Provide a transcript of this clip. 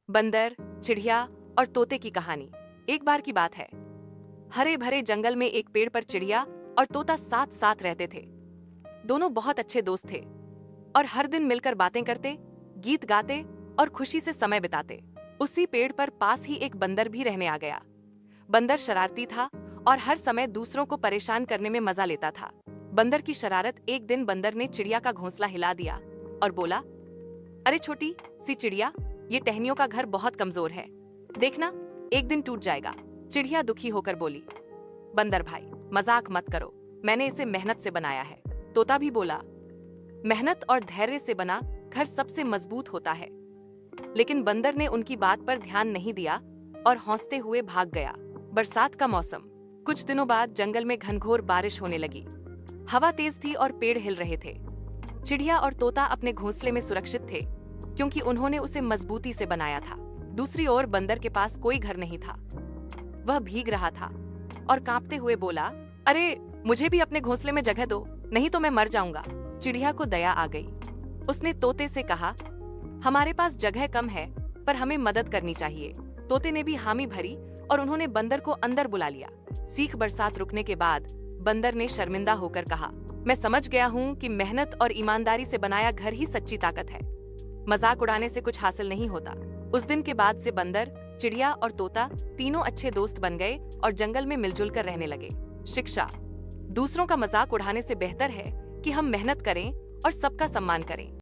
बंदर, चिड़िया और तोते की कहानी। एक बार की बात है, हरे भरे जंगल में एक पेड़ पर चिड़िया और तोता साथ साथ रहते थे। दोनों बहुत अच्छे दोस्त थे और हर दिन मिलकर बातें करते, गीत गाते और खुशी से समय बिताते। उसी पेड़ पर पास ही एक बंदर भी रहने आ गया। बंदर शरारती था और हर समय दूसरों को परेशान करने में मजा लेता था। बंदर की शरारत एक दिन बंदर ने चिड़िया का घोंसला हिला दिया और बोला, अरे छोटी सी चिड़िया, ये टहनियों का घर बहुत कमजोर है, देखना एक दिन टूट जाएगा। चिड़िया दुखी होकर बोली, बंदर भाई मजाक मत करो, मैंने इसे मेहनत से बनाया है। तोता भी बोला, मेहनत और धैर्य से बना घर सबसे मजबूत होता है। लेकिन बंदर ने उनकी बात पर ध्यान नहीं दिया और हौंसते हुए भाग गया। बरसात का मौसम। कुछ दिनों बाद जंगल में घनघोर बारिश होने लगी। हवा तेज थी और पेड़ हिल रहे थे। चिड़िया और तोता अपने घोंसले में सुरक्षित थे क्योंकि उन्होंने उसे मजबूती से बनाया था। दूसरी ओर बंदर के पास कोई घर नहीं था। वह भीग रहा था और कांपते हुए बोला, अरे मुझे भी अपने घोंसले में जगह दो, नहीं तो मैं मर जाऊंगा। चिड़िया को दया आ गई। उसने तोते से कहा, हमारे पास जगह कम है पर हमें मदद करनी चाहिए। तोते ने भी हामी भरी और उन्होंने बंदर को अंदर बुला लिया। सीख बरसात रुकने के बाद बंदर ने शर्मिंदा होकर कहा, मैं समझ गया हूँ कि मेहनत और ईमानदारी से बनाया घर ही सच्ची ताकत है। मजाक उड़ाने से कुछ हासिल नहीं होता। उस दिन के बाद से बंदर, चिड़िया और तोता तीनों अच्छे दोस्त बन गए और जंगल में मिलजुल कर रहने लगे। शिक्षा। दूसरों का मजाक उड़ाने से बेहतर है कि हम मेहनत करें और सबका सम्मान करें।